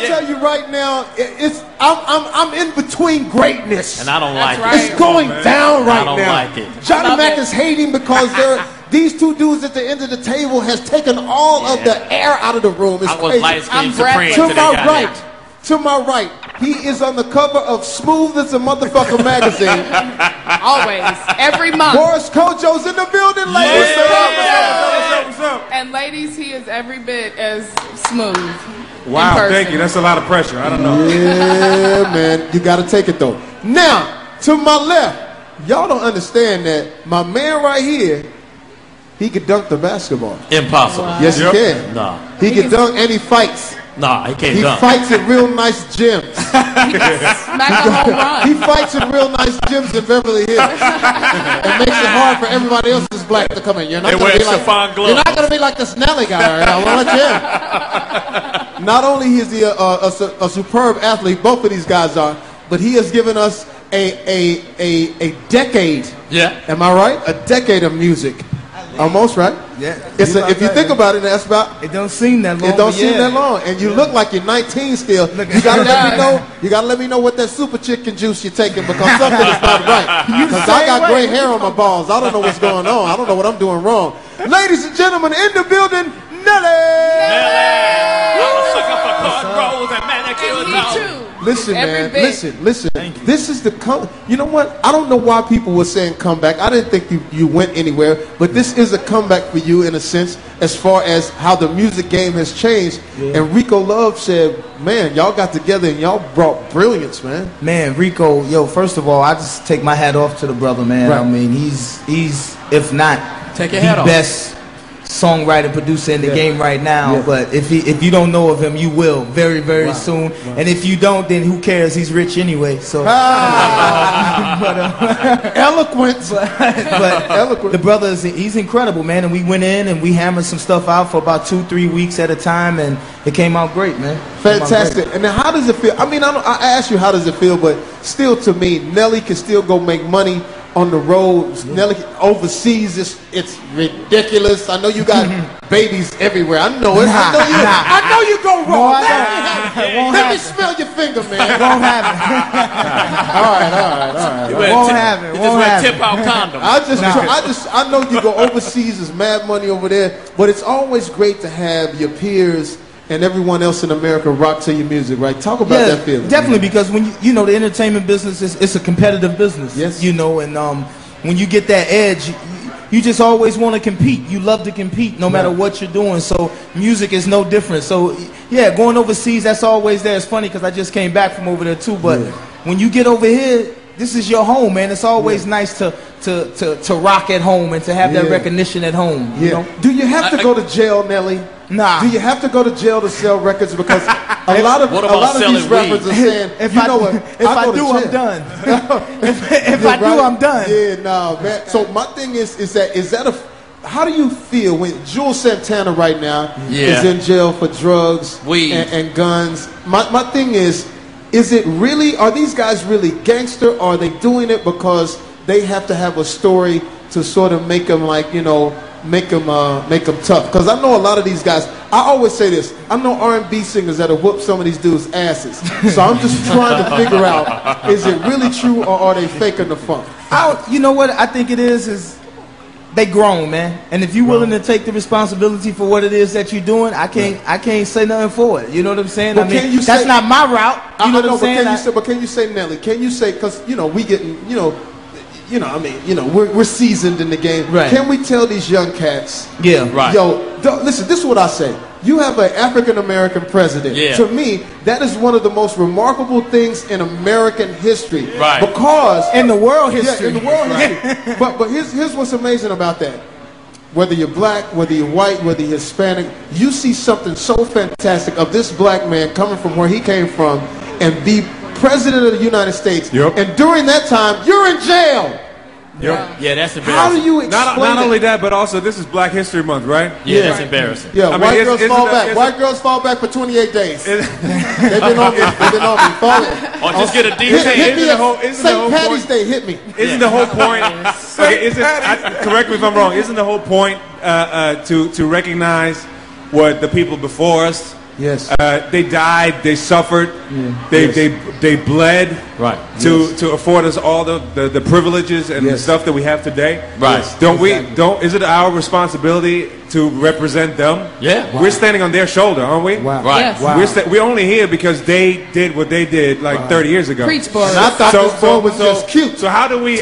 tell you right now, I'm in between greatness, and I don't like it. It's going down right now. I don't like it. Johnny Mac is hating because these two dudes at the end of the table has taken all of the air out of the room. It's crazy. To my right, he is on the cover of Smooth as a Motherfucker magazine. Always, every month. Boris Kojo's in the building, ladies. What's up? And ladies, he is every bit as smooth. Wow, thank you. That's a lot of pressure. I don't know. Yeah, man. You got to take it, though. Now, to my left, y'all don't understand that my man right here, he could dunk the basketball. Impossible. Wow. Yes, he can. No. He can dunk and he fights. Nah, he can't dunk. He fights in real nice gyms. He can smack a home run. He fights in real nice gyms in Beverly Hills. It makes it hard for everybody else who's black to come in. You're not going to be like the Snelly guy right now. Well, let you. Not only is he a superb athlete, both of these guys are, but he has given us a decade. Yeah. Am I right? A decade of music. Almost, right? Yeah. If you think about it, that's about. It don't seem that long. It don't seem that long, and you look like you're 19 still. You gotta let me know. You gotta let me know what that super chicken juice you're taking because something is not right. Because I got gray hair on my balls. I don't know what's going on. I don't know what I'm doing wrong. Ladies and gentlemen, in the building, Nelly. Listen, man. Listen. This is the you know what? I don't know why people were saying comeback. I didn't think you went anywhere, but this is a comeback for you in a sense, as far as how the music game has changed. Yeah. And Rico Love said, "Man, y'all got together and y'all brought brilliance, man." Man, Rico, first of all, I just take my hat off to the brother, man. Right. I mean, he's if not the best songwriter, producer in the game right now, but if you don't know of him, you will very, very soon. Wow. And if you don't, then who cares? He's rich anyway. So eloquent, but eloquent. The brother he's incredible, man. And we went in and we hammered some stuff out for about 2-3 weeks at a time, and it came out great, man. Fantastic. And now, how does it feel? I mean, I asked you how does it feel, but still, to me, Nelly can still go make money on the road. Nelly overseas, it's ridiculous. I know you got babies everywhere. I know it. I know you go wrong. Let me smell your finger, man. Won't have it. All right. Won't have it. Won't have it. Tip out condom. I know you go overseas. There's mad money over there, but it's always great to have your peers and everyone else in America rock to your music, right? Talk about that feeling. Definitely, because when you know the entertainment business it's a competitive business. Yes. You know, and when you get that edge, you just always want to compete. You love to compete no matter what you're doing. So music is no different. So yeah, going overseas, that's always there. It's funny because I just came back from over there too. But when you get over here, this is your home, man. It's always nice to rock at home and to have that recognition at home. You know? Do you have to go to jail, Nelly? Nah. Do you have to go to jail to sell records? Because a lot of these rappers are saying, if I do, I'm done. If I do, I'm done. Yeah, no, man. So my thing is that how do you feel when Jules Santana right now is in jail for drugs, weed, and guns? My thing is it really, are these guys really gangster, or are they doing it because they have to have a story to sort of make them make them tough? Because I know a lot of these guys. I always say this. I know R&B singers that'll whoop some of these dudes' asses. So I'm just trying to figure out: is it really true, or are they faking the funk? You know what I think it is they grown, man. And if you're willing to take the responsibility for what it is that you're doing, I can't say nothing for it. You know what I'm saying? But that's not my route. You know what I'm saying? But can you say, Nelly? Can you say, because we getting we're seasoned in the game. Right. Can we tell these young cats? Yeah, right. Listen, this is what I say. You have an African-American president. Yeah. To me, that is one of the most remarkable things in American history. Right. Because in the world history. Yeah, in the world history. But here's what's amazing about that. Whether you're black, whether you're white, whether you're Hispanic, you see something so fantastic of this black man coming from where he came from and be president of the United States. Yep. And during that time, you're in jail. Yep. Yeah, that's embarrassing. How do you explain Not only that, but also this is Black History Month, right? Yeah, that's embarrassing. Yeah, white girls fall back. White girls fall back for 28 days. They've been on me. Or just get a deep hit me. St. Patty's Day, hit me. Isn't the whole point? Correct me if I'm wrong. Isn't the whole point to recognize what the people before us Yes. They died. They suffered. They bled. Right. To afford us all the privileges and the stuff that we have today. Right. Yes. Don't Exactly. we? Don't. Is it our responsibility to represent them? Yeah. We're standing on their shoulder, aren't we? Wow. Right. Yes. Wow. We're only here because they did what they did like 30 years ago. Preach, boy. And I thought this boy was just cute. So how do we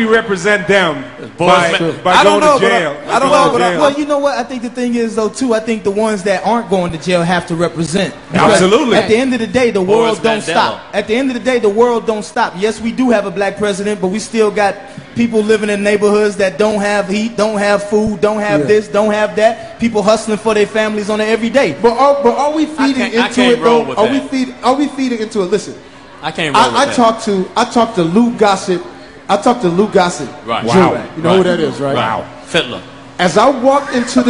represent them by I don't going know, to jail? I don't know, but Jail. well, you know what? I think the thing is, though, too. I think the ones that aren't going to jail have to represent. Because Absolutely. At the end of the day, the world it's don't Mandela. stop. At the end of the day, the world don't stop. Yes, we do have a black president, but we still got people living in neighborhoods that don't have heat, don't have food, don't have this, don't have that. People hustling for their families on it every day. But are we feeding I into can't it roll though? with Are we that. Are we feeding into it? Listen, I can't roll with I that. talked to Lou Gossett. I talked to Lou Gossett. Right. Jr. Wow. You know who that is, right? Wow. Fiddler. As I walked into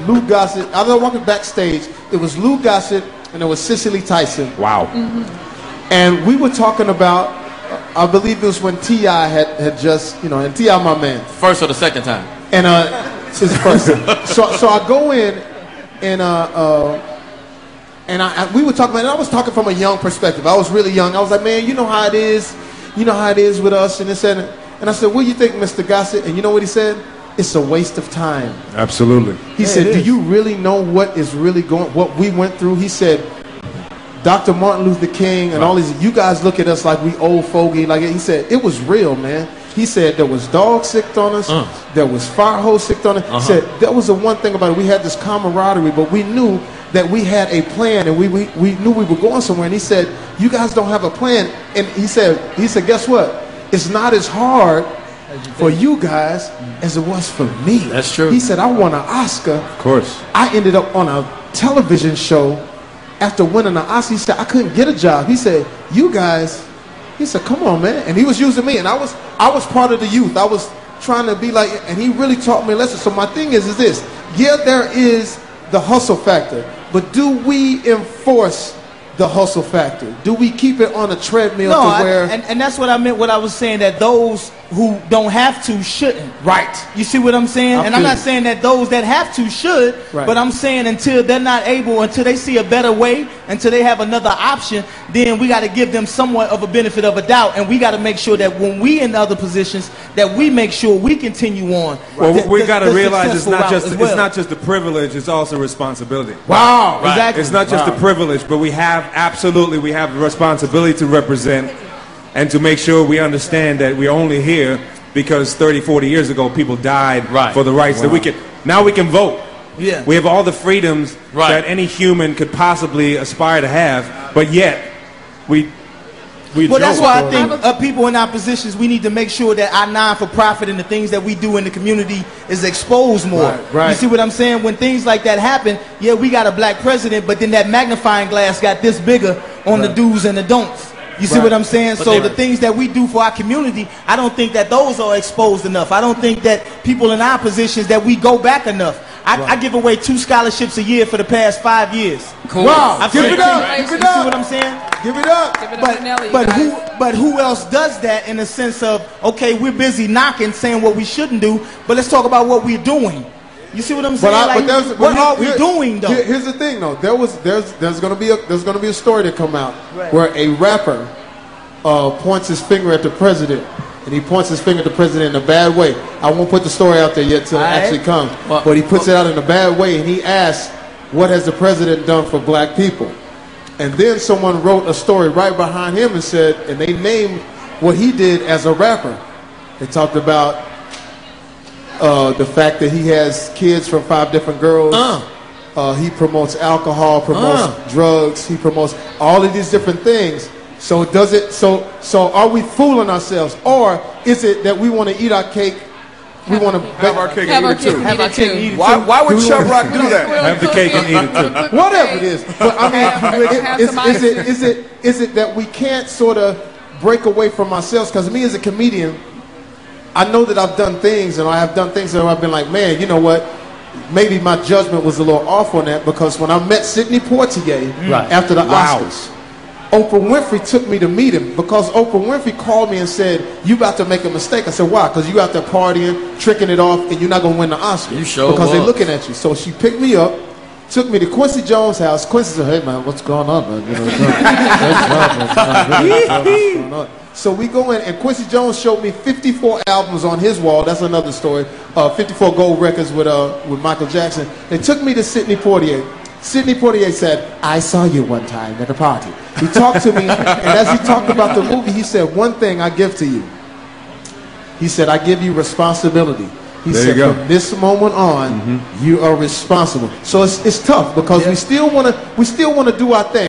Lou Gossett, as I walked backstage, it was Lou Gossett and it was Cicely Tyson. Wow. And we were talking about, I believe it was when T.I. had just, and T.I. my man. First or the second time? And it's his first. So I go in and we were talking about it. And I was talking from a young perspective. I was really young. I was like, man, you know how it is. You know how it is with us. And I said, what do you think, Mr. Gossett? And you know what he said? It's a waste of time. Absolutely. He said, do you really know what is really what we went through? He said, Dr. Martin Luther King and all these, you guys look at us like we old fogey. Like he said, it was real, man. He said there was dogs sick on us. There was fire hose sick on us. He said that was the one thing about it. We had this camaraderie, but we knew that we had a plan and we knew we were going somewhere. And he said, you guys don't have a plan. And he said, guess what? It's not as hard for you guys as it was for me. That's true. He said, I won an Oscar. Of course. I ended up on a television show after winning an Oscar. He said, I couldn't get a job. He said, you guys, he said, come on, man. And he was using me. And I was part of the youth. I was trying to be like, and he really taught me a lesson. So my thing is this. Yeah, there is the hustle factor. But do we enforce the hustle factor? Do we keep it on a treadmill to where... And that's what I meant, what I was saying, that those who don't have to shouldn't. Right. You see what I'm saying? And I'm not saying that those that have to should, but I'm saying until they're not able, until they see a better way, until they have another option, then we got to give them somewhat of a benefit of a doubt. And we got to make sure that when we in other positions, that we make sure we continue on. Well, we got to realize it's not successful route just the privilege, it's also responsibility. Wow. Right. Exactly. It's not just the privilege, but we have the responsibility to represent and to make sure we understand that we're only here because 30, 40 years ago people died for the rights that we can. Now we can vote. Yeah. We have all the freedoms that any human could possibly aspire to have, but yet we well, that's why I think people in our positions, we need to make sure that our non-for-profit and the things that we do in the community is exposed more. Right. You see what I'm saying? When things like that happen, yeah, we got a black president, but then that magnifying glass got this bigger on the do's and the don'ts. You see what I'm saying? But so the things that we do for our community, I don't think that those are exposed enough. I don't think that people in our positions, that we go back enough. I give away 2 scholarships a year for the past 5 years. Cool. Wow. Give it up. Give You it see up. what I'm saying? Give it up. Give it up to Nelly, you guys. But who else does that in the sense of, okay, we're busy knocking, saying what we shouldn't do, but let's talk about what we're doing. You see what I'm saying? What are we doing though? Here's the thing though. There's gonna be a story to come out where a rapper points his finger at the president. And he points his finger at the president in a bad way. I won't put the story out there yet till it actually comes. But he puts it out in a bad way, and he asks, what has the president done for black people? And then someone wrote a story right behind him and said, and they named what he did as a rapper. They talked about the fact that he has kids from 5 different girls. He promotes alcohol, promotes drugs. He promotes all of these different things. So so are we fooling ourselves, or is it that we want to eat our cake? We want to have our cake and eat it too. Have our cake and eat it too. Why would Chubb Rock do that? Have the cake and eat it too. Whatever it is. But I mean, is it that we can't sort of break away from ourselves? Because me as a comedian, I know that I've done things, and I have done things that I've been like, man, you know what? Maybe my judgment was a little off on that, because when I met Sidney Poitier after the Oscars, Oprah Winfrey took me to meet him, because Oprah Winfrey called me and said, you about to make a mistake. I said, why? Because you out there partying, tricking it off, and you're not going to win the Oscar. You sure because they're was. looking at you. So she picked me up, took me to Quincy Jones' house. Quincy said, "Hey man, what's going on, man? You know, great job, man. What's going on?" So we go in, and Quincy Jones showed me 54 albums on his wall. That's another story. 54 gold records with Michael Jackson. They took me to Sidney Poitier. Sidney Poitier said, "I saw you one time at a party." He talked to me, and as he talked about the movie, he said, "One thing I give to you." He said, "I give you responsibility." He said, "From this moment on, you are responsible." So it's tough because we still want to do our thing.